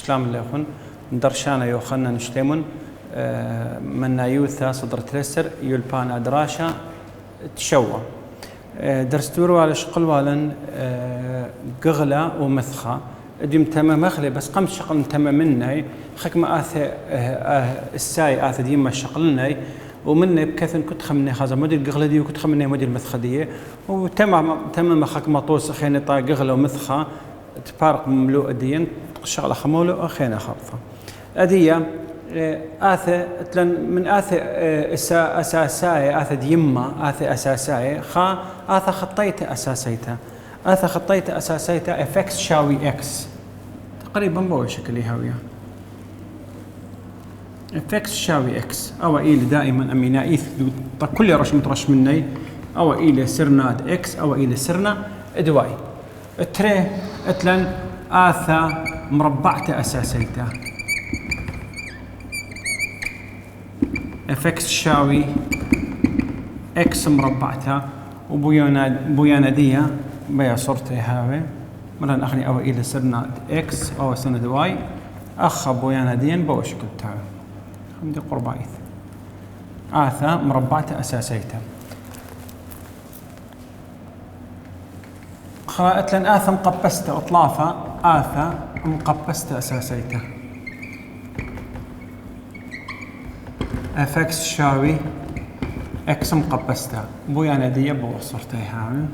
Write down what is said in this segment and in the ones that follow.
تشلام اللي يخون درشانا يوخنا نشتمون من يوثا صدر تلسر يلبانا دراشا تشوى درستورو على شقل والن قغلا ومثخة ديم تمام مخلي بس قمت شقل تمام مني خكما الساي ديما شقلني ومني بكثن كنت خمني خازا موديل قغلا دي وكنت خمني موديل مثخة دي وتمام خك مطوس خيني طا قغلا ومثخة تفارق مملوء ديين شغله خمولو خينا خرطة أدية تلن من أساساي ديما أساساي خطيت أساسيته افكس شاوي اكس تقريبا بو شكلي هاوية افكس شاوي اكس او إلى دائما امينا ايث كل رش مترش مني او إلى سرناد اكس او إلى سرنا ادواي تري اتلن مربعته أساسيته افكس شاوي اكس مربعته وبويانا ديا بيا صورتي هاوي مرة أخني أو إلى سرنا إكس أو سند واي أخ بويانا دين بوشكل تاعو خمدي قربايث مربعته أساسيته خاءت لن مقبسته أطلافه مقبسته أساسيته افكس شاوي اكس مقبسته بويانا دي بوصرتي هاوي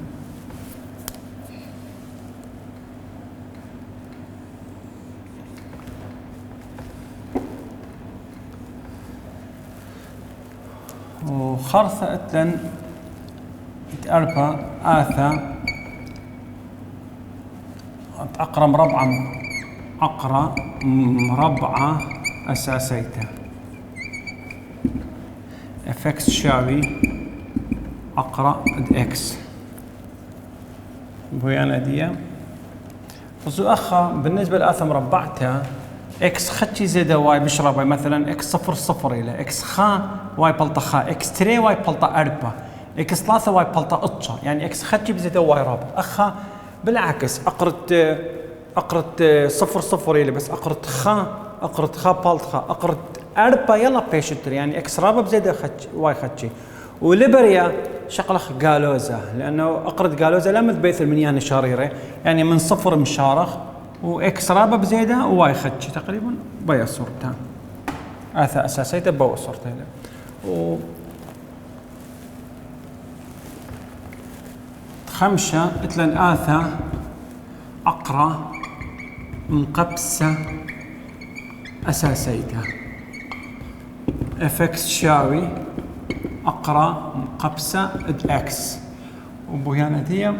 وخرثة اتلن تأربا أقرأ مربعة أساسيته افكس شاوي أقرأ اكس بويانا دي بالنسبة لآثا مربعته اكس خدشي زيادة واي بشربه مثلا اكس 0 الى اكس خا واي بلطة خا اكس 3 واي بلطة أربعة اكس 3 واي بلطة اتشا يعني اكس خدشي بزيادة واي رابط بالعكس اقرت 0 الى بس اقرت خا بلط خا اقرت أربعة يلا بيشتري يعني اكس رابط بزيادة واي خدشي وليبريا شقلخ قالوزة لانه اقرت قالوزة لا مثبيث المنيان شاريره يعني من 0 مشارخ واكس رابع بزياده وواي خدشي تقريبا بيا صورتها اساسيته بو صورته خمسة اتلن اقرا مقبسه اساسيته افكس شاوي اقرا مقبسه اكس وبويانا دي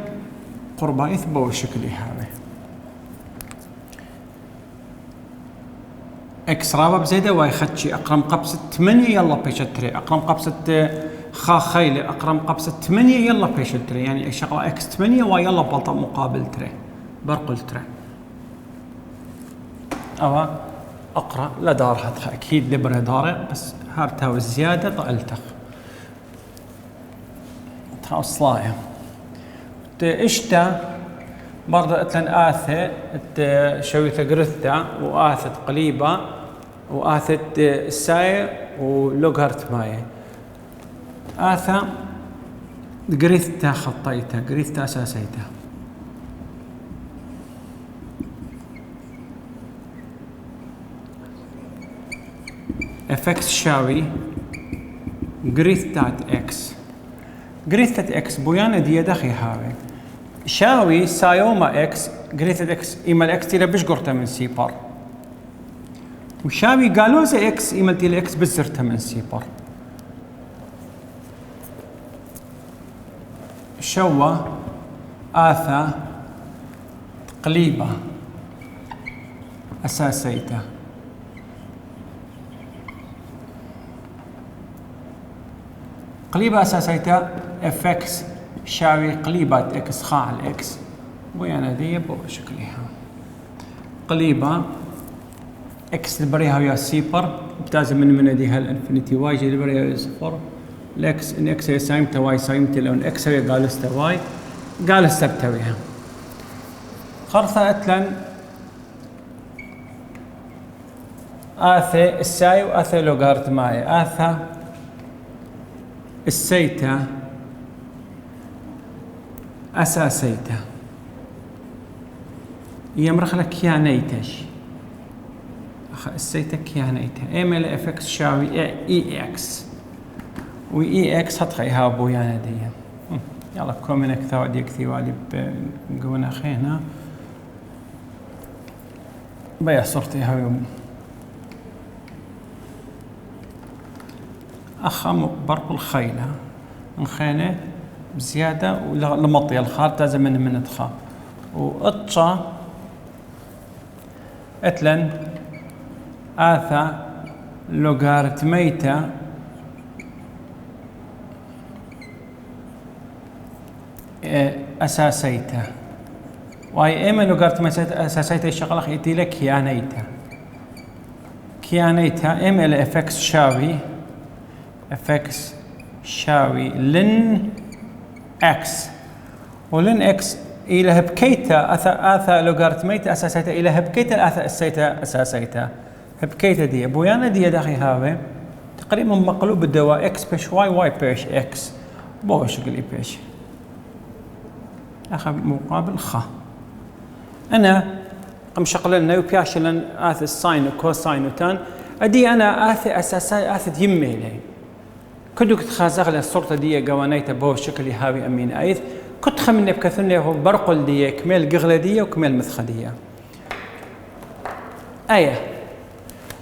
قربايث بو شكلي هذا اكس رابع بزيادة واي خدشي اقرم قبسة 8 يلا بيشتري اقرم قبسة خا خيلة اقرم قبسة 8 يلا بيشتري يعني شغلة اكس 8 واي يلا بلطة مقابل تري برقل تري او اقرا لا دارها اكيد لبرة دارة بس هارتها والزيادة طالتخ تخاو صلاية اشتا برضه اتلن شويته قرثة وآثت قليبة وآثت الساير ولوغارت ماي قرثته خطيته قرثته أساسيته افكس شاوي قرثة اكس بويانا دي دخي هاوي شاوي سايوما اكس قريثة اكس ايمال اكس تيلا بش قرطة من سيبر وشاوي قالوزة اكس ايمال تيلا اكس بزرتها من سيبر شوا قليبة أساسيته قليبة أساسيته افكس شاوي قليبة اكس خاع الاكس ويانا دي بشكلها قليبة اكس البريها ويا سيبر بتازم من دي هالانفينيتي واي جي البريها ويا صفر الاكس ان اكس هي سايمته واي سايمته لون اكس هي قالسته واي قالسته بتويها خرثة اتلن آثا الساي وآثا لوغارتماي آثا السيتا أساسيتا يمرخنا كيانيتش السيتا كيانيتا ام ال اف اكس شاوي اي اكس واي اكس هتخي هابو يعني دي يلا كومينك ثوا ديك ثوالي بقونا خينا بيا صورتي هاي أخا برق الخيلة الخينة بزيادة ولمطي الخال تازم من ادخال وقطشة اتلن آثا لوغارتميتا أساسيتا واي اما لوغارتميتا أساسيتا الشغلة خيتي لك كيانيتا ام ال اف اكس شاوي اف اكس شاوي لن اكس ولن اكس الى هبكيتا اثا لوغارتميتا اساسيتا الى هبكيتا اثا السيتا اساسيتا هبكيتا دي بويانا دي داخي هاوي تقريبا مقلوب الدواء اكس بيش واي واي بيش اكس بو شكل بيش اخا مقابل خا انا قم شقلنا وبياشلن اث الساين وكوساين وتان ادي انا اث اساسا اث يمي لي كدك تخازغ الصورة دي قوانيته بو شكل هاوي امين ايث كنت خمني بكثني هو برقل دي كميل قغلديه وكميل مثخديه ايه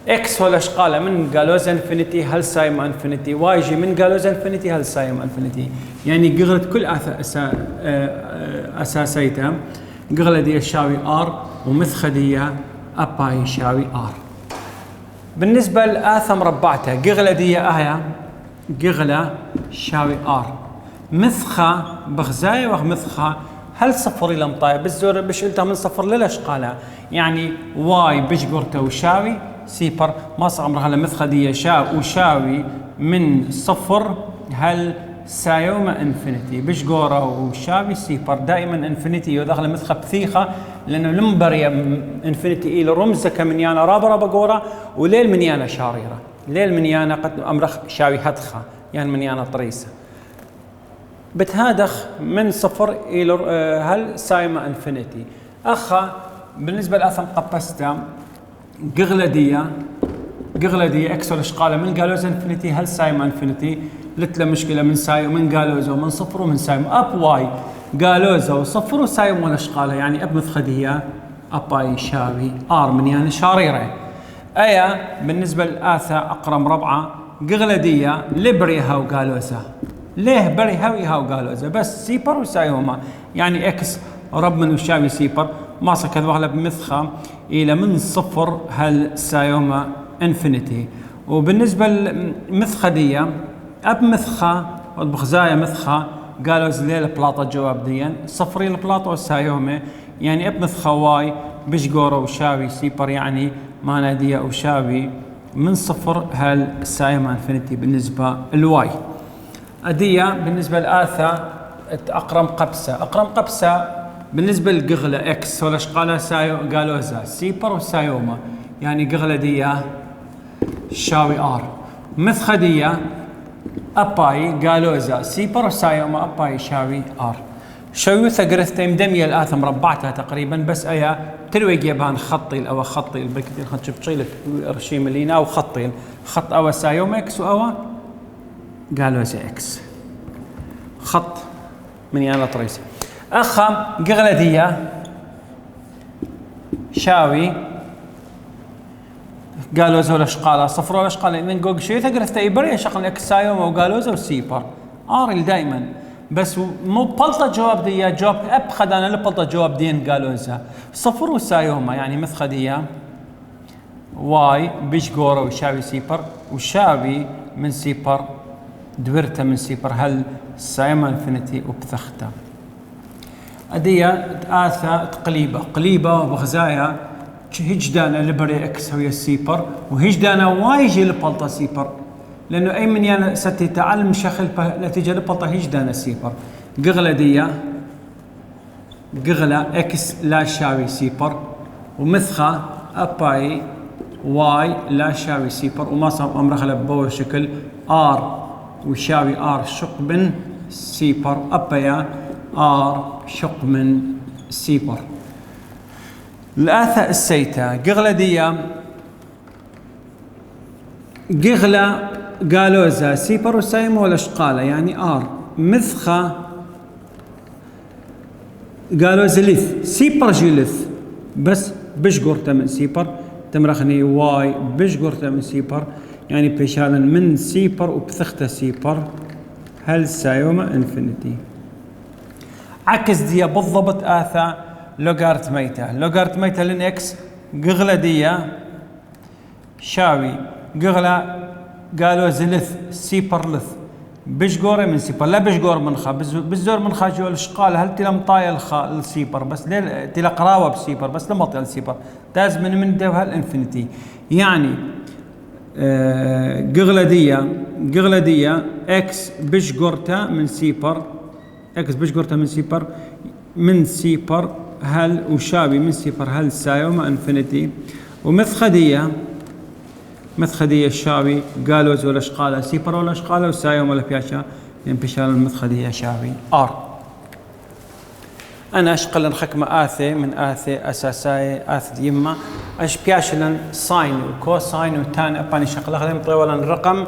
اكس ولا شقاله من جالوز انفينيتي هل سايم انفينيتي واي جي من جالوز انفينيتي هل سايم انفينيتي يعني قغلت كل اساسيتها قغلديه يشاوي ار ومثخديه ابا يشاوي ار بالنسبه لاثا مربعتها قغلديه ايه قغله شاوي ار مثخه بغزايه ومثخه هل صفر الى مطايا بالزور بش قلتها من صفر للاش قالها يعني واي بش قرته وشاوي سيبر ما صار عمرها مثخه دي وشاوي من صفر هل سايوما انفينيتي بش قوره وشاوي سيبر دائما انفينيتي يدخل مثخه بثيخه لانه لمبريا انفينيتي الى رمزه كمنيانا رابره بقوره وليل منيانا شاريره ليل منيانا قد امرخ شاوي هدخه يعني منيانا طريسه بتهادخ من صفر الى هل سايما انفينيتي اخا بالنسبه لاثم قبستا قغلديه اكس ولا شقاله من جالوز انفينيتي هل سايما انفينيتي لتله مشكله من ساي ومن جالوز ومن صفر ومن سايما اب واي جالوز وصفر وسايم ولا شقاله يعني اب مثخديه ابا يشاوي ار من يعني شاريره ايا بالنسبه لاثا اقرم ربعه قغلديه لبريها وجالوزها ليه بريها ويها وجالوزها بس سيبر وسايوما يعني اكس رب من وشاوي سيبر ما سكت وغلب بمثخه الى من صفر هل سايوما انفينيتي وبالنسبه للمثخديه اب مثخه بغزايه مثخه قالوا زليل بلاطه جواب ديا صفرين البلاطه والسايومه يعني اب مثخه واي بشقوره وشاوي سيبر يعني ما ناديه وشاوي من صفر هل سايوما انفينيتي بالنسبه للواي اديه بالنسبه لاثا اقرم قبسه بالنسبه للقغله اكس ولا شقاله قالوزا سيبر وسايوما يعني قغله ديه شاوي ار مثخديه اباي قالوزا سيبر وسايوما اباي شاوي ار شويثه قرثتي مدميه الاثم مربعتها تقريبا بس ايا تلوي جيبان خطي او خطي البكتير خد شبطيل رشيم لينا او خطي خط او سايوما اكس او قالوزا اكس خط من يانا طريسه اخا قغلديه شاوي قالوزا ولا شقاله صفر ولا شقاله من جوج شيء ثقرت يبري شغل اكسايوم وقالوزا وسيبر ارل دائما بس مو بلطه جواب دي جواب ابخد انا لبلطه جواب دين قالوزا صفر وسايوما يعني مثخديه واي بيشقوره وشاوي سيبر وشاوي من سيبر دورته من سيبر هل سايما انفينيتي وبثخته اديه اثا قليبه وبغزايا هجدانا لبري اكس ويا السيبر وهجدانا وايجي لبلطه سيبر لانه اي من يعني ستتعلم شخل نتيجه لبلطه هجدانا سيبر قغلديه قغله اكس لا شاوي سيبر ومثخه اباي واي لا يساوي سيبر وما صار امر خلى بو شكل ار ويساوي ار شق من سيبر ابيا ار شق من سيبر. الآثة السيتا قغلدية قغلة قالوزا سيبر وسايمو ولا شقالة يعني ار مثخة قالوزا لث سيبر جلث بس بشقرته من سيبر تمرخني واي بشقرته من سيبر يعني بيشالا من سيبر وبثخته سيبر هل سايوما انفينيتي. عكس دي بالضبط آثة لوغارتميتا لوغارتميتا لن اكس قغلة دي شاوي قغلة قالوا زلث سيبر لث بشقورة من سيبر لا بشقور من خا بزور من خا جو الشقال هل تلا مطايا الخا السيبر بس تلا قراوة بسيبر بس لما طيا السيبر تاز من ده هالانفينيتي يعني قغلة دي اكس بشقورتا من سيبر اكس بشقورتا من سيبر هل وشابي من سيبر هل سايوما انفينيتي ومثخدية الشابي قالوا ولا شقالة سيبر ولا شقالة وسايوما ولا بياشا يعني بيشال المثخدية شابي ار. انا اشقل نخكمة آثي من آثي اساساي آث يما اش بياشلن ساين وكوساين وتان اباني شقل اخذهم طولا الرقم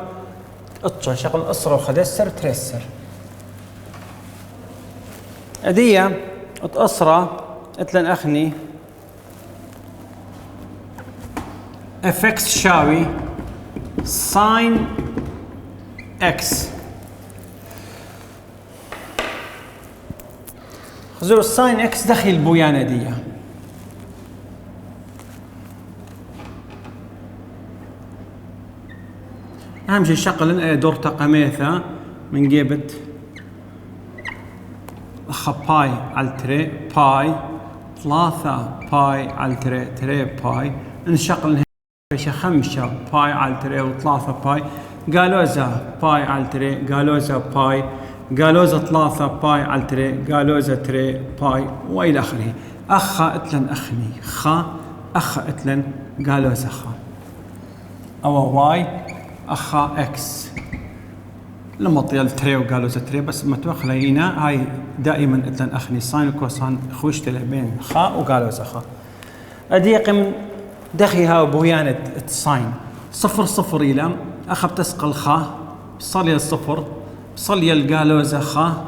اتشا شقل اصر وخدسر ترسر ادية اتأصرة اتلن اخني اف اكس شاوي ساين اكس خذوا الساين اكس دخل البويانة دي اهم شيء شغل دور تقميثة من جيبت اخا باي على التري باي 3 باي على التري تري باي نشغل خمسة باي على التري و3 باي قالوزا باي على التري قالوزا باي قالوزا 3 باي على التري قالوزا تري باي والى اخره. اخا اتلن اخني خا اخا اتلن قالوزا خا او واي اخا اكس لما طيال تري وقالوزا تري بس ما توخلينا هاي دائما اتلن اخني ساين وكوسان خوش بين خا وقالوزا خا اديق من دخيها بويانة الساين 0 إلى أخا بتسقى الخا بصلي الصفر بصلي القالوزة خا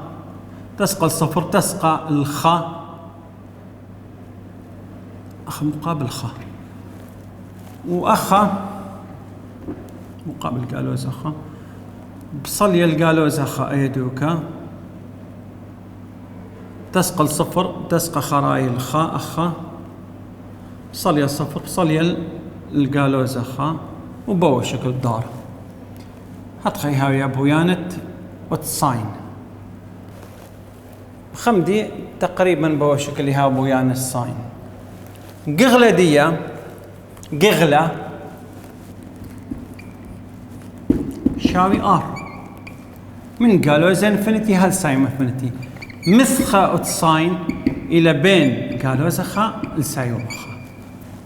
تسقى الصفر تسقى الخا أخا مقابل خا وأخا مقابل قالوزة خا بصلي القالوزة خا أيدوكا تسقى الصفر تسقى خراي الخا أخا بصلي الصفر بصلي القالوزة خا وبو شكل دار هتخي هاوية بويانة وتساين خمدي تقريبا بو شكل ها بويانة الساين. قغلة دي قغلة شاوي ار من قالوزة انفينيتي هل ساين انفينيتي مثخة وتساين الى بين قالوزة خا السايوم خا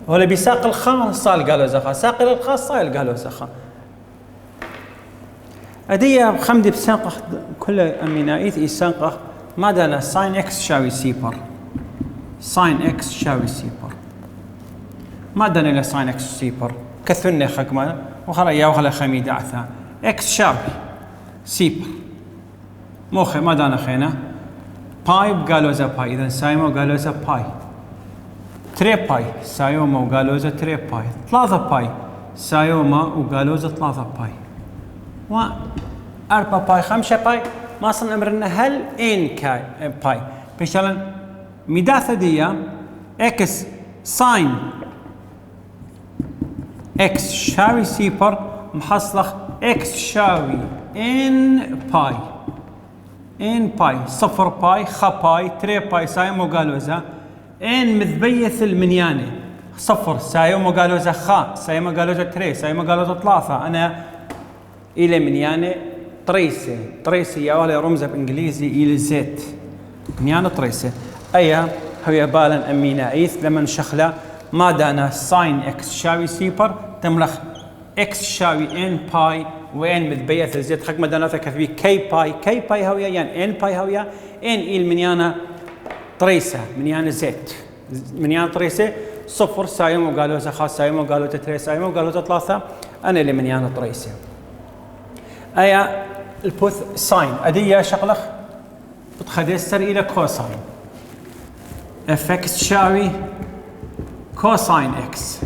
ولا بيساق الخا صال قالوزة خا ساق الخا صال قالوزة خا أدية خمدي بساقه كل أمينائيث يساقه ما دانا ساين اكس شاوي سيبر ساين اكس شاوي سيبر ما دانا إلى ساين اكس سيبر كثني خكمة وخلا يا وخلا خميدة عثا اكس شاوي سيبر موخي ما دانا خينا باي بقالوزة باي إذا سايمو قالوزة باي تري باي سايوما وقالوزة تري باي 3 باي سايوما وقالوزة 3 باي و 4 باي 5 باي ما صن امرنا هل ان كاي باي بيشالن ميداثة دي اكس ساين اكس شاوي سيبر محصلخ اكس شاوي ان باي ان باي 0 باي خا باي تري باي سايمو قالوزة ان مذبيث المنياني 0 سايمو قالوزة خا سايمو قالوزة تري سايمو قالوزة 3 انا الى منياني طريسي يا ولا رمزه بانجليزي الى زيت منيانه طريسي ايا هي بالا امينايث لما نشخله ما دانا ساين اكس يساوي سيبر تملخ اكس يساوي ان باي وان متبيث زد حق ما دانا كتبي كي باي هوية يعني ان باي هوية ان إيل منيانا طريسة منيانا زيت منيانا طريسة صفر سايم وقالوا خاص سايم وقالوا تري سايم وقالوا ثلاثة أنا اللي منيانا طريسة أيا البوث ساين أدية شغلة بتخدستر إلى كوساين اف اكس تساوي كوساين اكس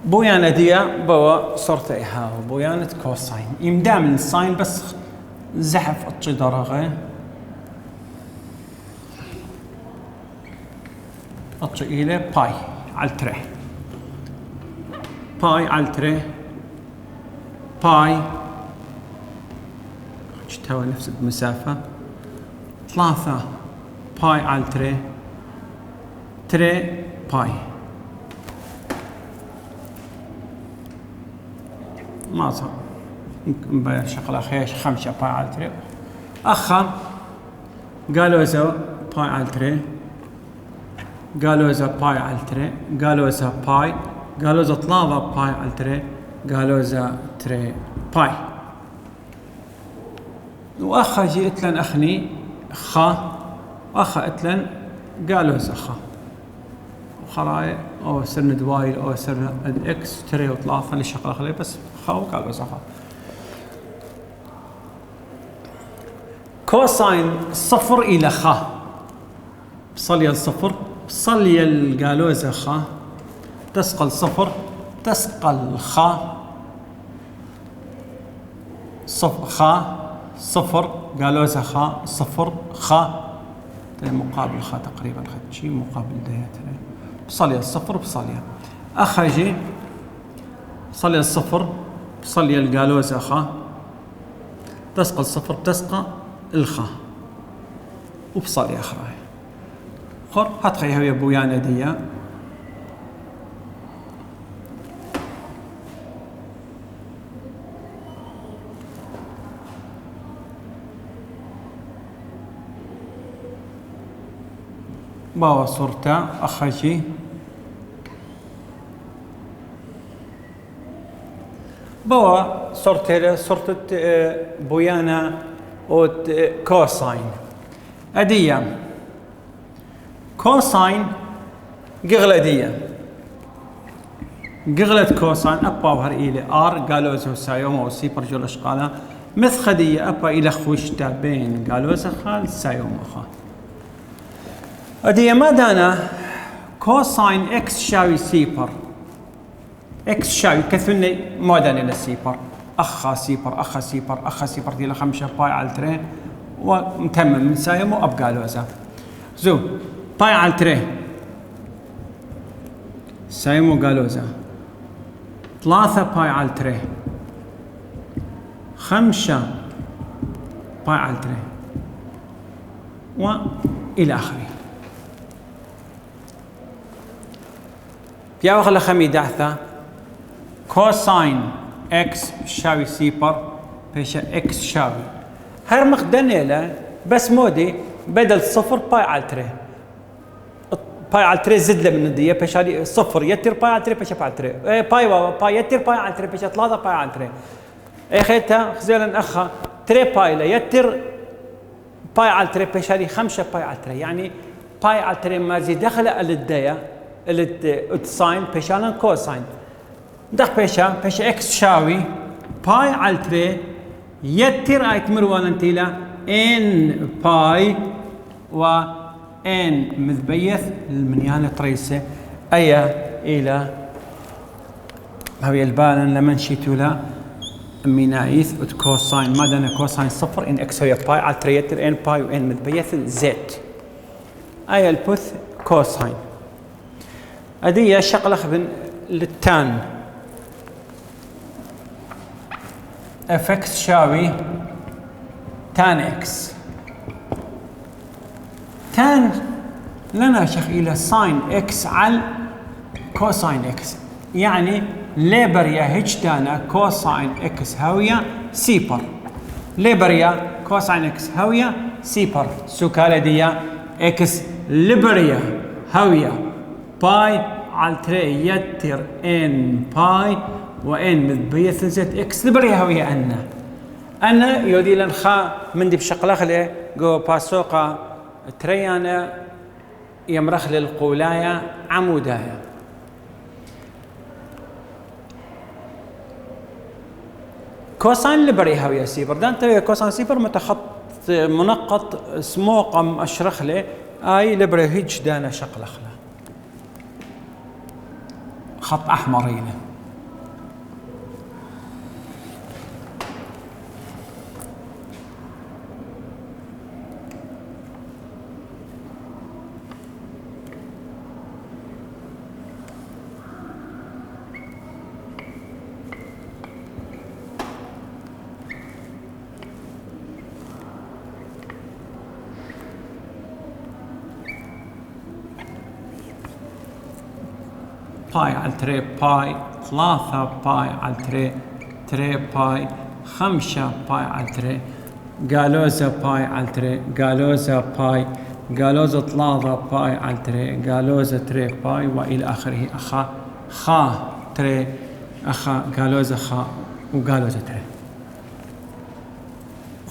بويانا ديا بوا صرت إيها بويانة كوساين يمدام الساين بس زحف أطشي درغة أطشي إلى باي على التري باي على التري باي تساوي نفس المسافة 3 باي على التري تري باي ما صار يمكن بير شغلة خيش 5 باي على التري أخا قالوا إذا باي على التري قالوا إذا باي على التري قالوا إذا باي قالوا إذا 3 باي على التري قالوا إذا تري باي وأخا جيت لن أخني خا وأخا أتلن قالوا إذا خا وخراي أو سر دوايل أو سر الإكس تري وثلاثة اللي شغلة خليه بس خا وقالوا إذا خا كوساين صفر إلى خا بصلي الصفر بصلي قالوا إذا خا تسقل صفر تسقل خا خا صفر قالوا إذا خا صفر خا مقابل خا تقريبا خد شيء مقابل دياتنا بصلي الصفر بصلي أخجي صلي الصفر بصلي قالوا إذا خا تسقل صفر تسقى الخا وبصلي أخراي خور هتخيها يا بويانا ديا باوا صورتا أخجي باوا صورت بويانا أو كوساين أدية كوساين قغلة دية قغلة كوساين أبا وهر إلى آر قالوا زو سايوم أو سي برجول أشقالا مث خدية أبا إلى خوشتا بين قالوا زو خال سايوم أخا أدية ما دانا كوساين إكس شاوي سيبر إكس شاوي كثني ما دانا للسيبر أخا سيبر دي 5 باي على الترين ومتمم من سايوم وأبقى لوزا زو باي على التري سايمو قالوزا 3 باي على التري 5 باي على التري وإلى آخره بيا وخلا خمي دعثة كوساين اكس شاوي سيبر بيشا اكس شاوي هر مخدنيلا بس مودي بدل 0 باي على التري باي على التري زد له من الديه بيشالي 0 يتر باي على التري بيشا باي على التري باي يتر باي على التري بيشا 3 باي على التري اي خيتها خزيلا اخا تري باي لا يتر باي على التري بيشالي 5 باي على التري يعني باي على التري ما زي دخل الديه الساين بيشالن كوساين دخ بيشا اكس شاوي باي على التري يتر ايت مروان انتيلا ان باي و ان مذبيث المنيانة تريسة ايا الى هاوي البالن لما نشيتو لا مينايث ات كوساين ما دانا كوساين 0 ان اكس هي باي على التري يتر ان باي وان مذبيث زد ايا البوث كوساين ادي شغله خبن للتان اف اكس شاوي تان اكس تان لنا شيخ الى ساين اكس على كوساين اكس يعني ليبريا هيج تانا كوساين اكس هاويه سيبر ليبريا كوساين اكس هاويه سيبر سوكالا ديا اكس ليبريا هاويه باي على 3 يتر ان باي وان مذبيث زد اكس لبريها ويا أنا يودي لنخا من دي بشقل أخلي جو باسوقا تريانا يمرخ للقولايا عمودايا كوساين لبريها ويا سيبر دان تري كوساين سيبر متخط منقط سموقم أشرخ لي أي لبري هيج دانا شقل أخلا خط أحمر هنا باي على 3 باي 3 باي على 3 باي 5 باي على 3 قالوزة باي على 3 قالوزة باي قالوزة 3 باي على 3 قالوزة 3 باي وإلى آخره أخا خا 3 أخا قالوزة خا وقالوزة 3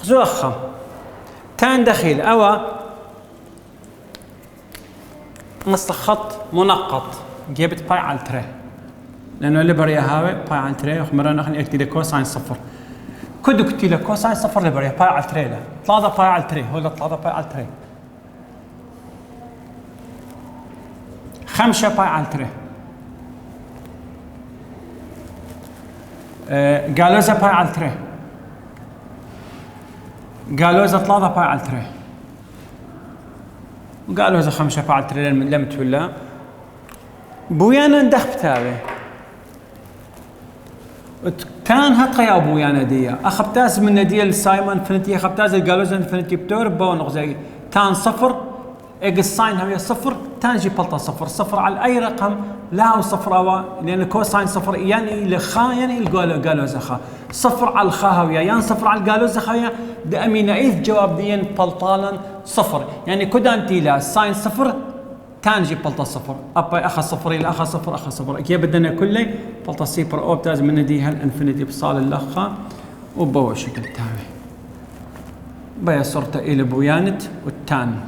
خذوا أخا تان دخيل أو نص خط منقط جبت باي على 3 لانه لبريا هاوي باي على 3 وخمرنا اخني اكتب كوساين صفر كدو كتي له كوساين صفر لبريا باي على 3 لا 3 باي على 3 هو 3 باي على 3 5 باي على 3 قالوزة باي على 3 قالوزة 3 باي على 3 وقالوزة 5 باي على 3 لم تولى بويانا ندخ بتابه كان هقا يا بويانا ديا اخبتاز من ديا السايمون فنتي اخبتاز الجالوزن فنتي بتور بو نغزي تان صفر اكس ساين هي صفر تان جي بلطه صفر صفر على اي رقم لا صفر او لان كوساين صفر يعني لخا يعني الجالوزه خا صفر على الخا هويا يعني صفر على الجالوزه خا ده امينه ايث جواب ديا بلطالا صفر يعني كدانتي لا ساين صفر تان جي بلطة صفر أبا أخا صفر إلى أخا صفر أخا صفر كي بدنا كله بلطة صفر أو بتاز من دي هالإنفينيتي بصال اللخة وبوا شكل تاوي بيا صرت إلى بويانت والتان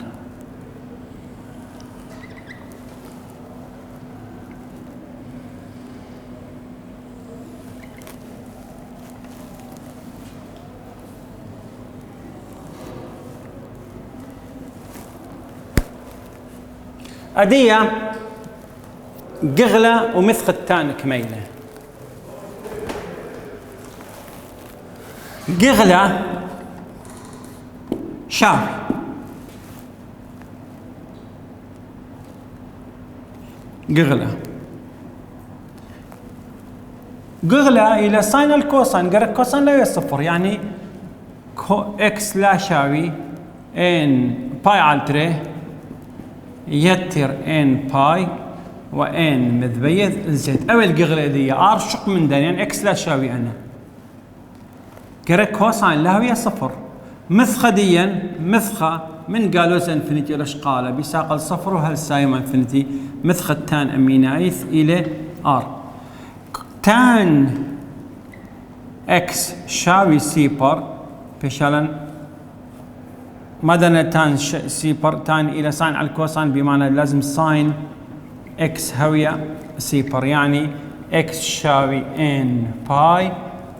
أدية قغلة ومثق التان كميلة قغلة شاوي قغلة إلى ساين الكوساين قرأ كوساين لا يصفر يعني إكس لا شاوي إن باي على 3 يتر ان باي وان مذبيث زد او القغله دي ار شق من دان يعني اكس لا شاوي انا كره كوساين لا هي صفر مثخه ديا مثخه من قالوز انفينيتي الاشقاله بيساق الصفر وهالسايم انفينيتي مثخه تان امينايث الى ار تان اكس شاوي سيبر بشالن مدنا تان سيبر تان الى ساين على الكوساين بمعنى لازم ساين اكس هوية سيبر يعني اكس شاوي ان باي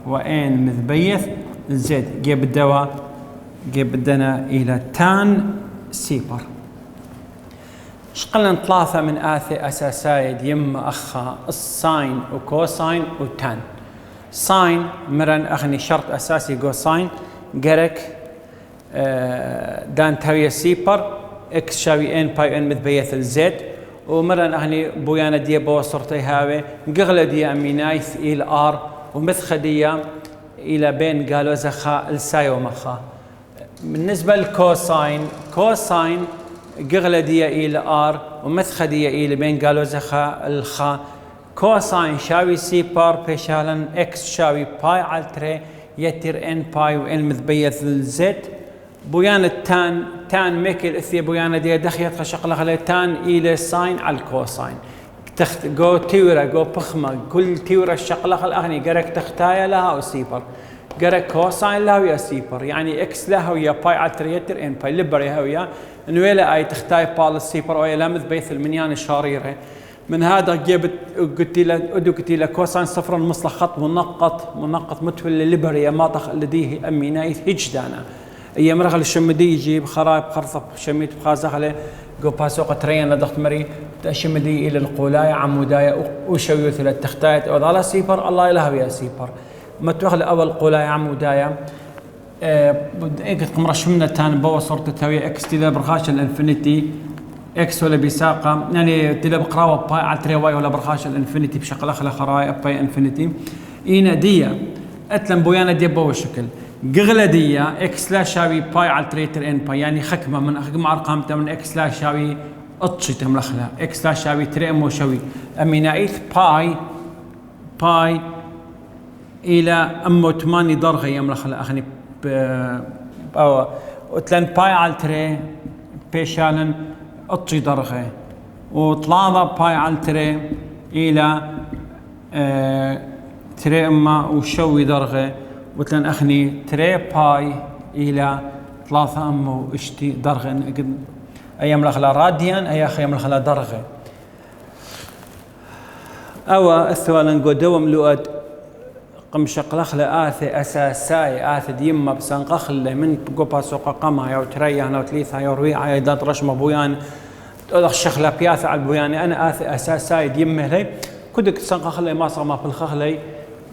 وان مذبيث زد جيب بدنا الى تان سيبر شقلنا 3 من آثي اساسايد يما اخا الساين وكوساين وتان ساين مرن اخني شرط اساسي جو ساين قرك دان تاوية سيبر اكس شاوي ان باي ان مذبيث الزد ومرن اهني بويانا دي بوصرتي هاوي قغله دي امينايث الى ار ومثخه دي الى بين قالوا زخا الساي ومخا بالنسبه للكوساين كوساين قغله دي الى ار ومثخه دي الى بين قالوا زخا الخا كوساين شاوي سيبر بيشالن اكس شاوي باي على 3 يتر ان باي وان مذبيث الزد بويان تان ميكل اثي بويان دي دخيت شغله خلي تان الى ساين على الكوساين تخت جو تيورا جو بخمه كل تيورا الشغله خل اغني قرك تختايا لها وسيبر قرك كوساين لها ويا سيبر يعني اكس لها ويا باي على تريتر ان باي لبري ويا نويلا اي تختاي بال السيبر ويا لامذ بيث المنيان الشاريره من هذا جبت قلت له كوساين صفر مصلح خط منقط متولي لبري منطق الذي اميناي هجدانا اي مرغل الشمدي يجيب خراب خرصب شميت بخازخله جو باسوق ترينا ضغط مري شمدي الى القولايه عمودايه وشويت له التختايت وضل سيبر الله يلهو يا سيبر ما توخل اول قولايه عمودايه قمر شمنا تان بو صورت تساوي اكس تي برخاش الانفينيتي اكس ولا بيساقه يعني تلعب قراوه باي على 3 واي ولا برخاش الانفينيتي بشكل اخر خراي باي انفينيتي اينا ديه اتلم بويانا دي بو الشكل قغله ديه اكس لا شاوي باي على 3 ان باي يعني خكمه من خكمه ارقام من اكس لا شاوي اطشي تملخله اكس لا شاوي 3 مو شاوي امينايث باي الى امو 8 درجه يملخله اخني او وتلن باي على 3 بيشالن اطشي درجه وطلعنا باي على 3 الى 3 اما وشوي درجه وتلن اخني 3 باي الى 3 امو اشتي درجه ايام لخلا راديان اي اخي يوم لخلا درجه او الثوالن قدوم لؤد قمشق لخلا اثي اساساي اثي ديما بسنقخل من قبا سوق قما يا تريا انا وثليثه يا رويعه يا دات رشمه بويان تدخ شخله بياث على البوياني انا اثي اساساي ديما لي كدك سنقخل ما صار ما في الخخلي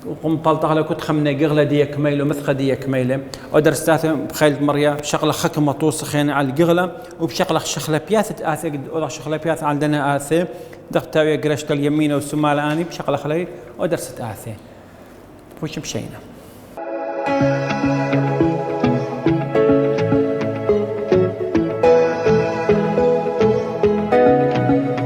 وقم طلطخ له كنت خمنه قغله دي كميله مثخه دي كميله ودرستات بخيل مريا بشغله خكمه توسخين على القغله وبشغله شخله بياثه اثي ولا شخله بياثه عندنا اثي دقتاوي قرشت اليمين والشمال اني بشغله خلي ودرست اثي وش بشينا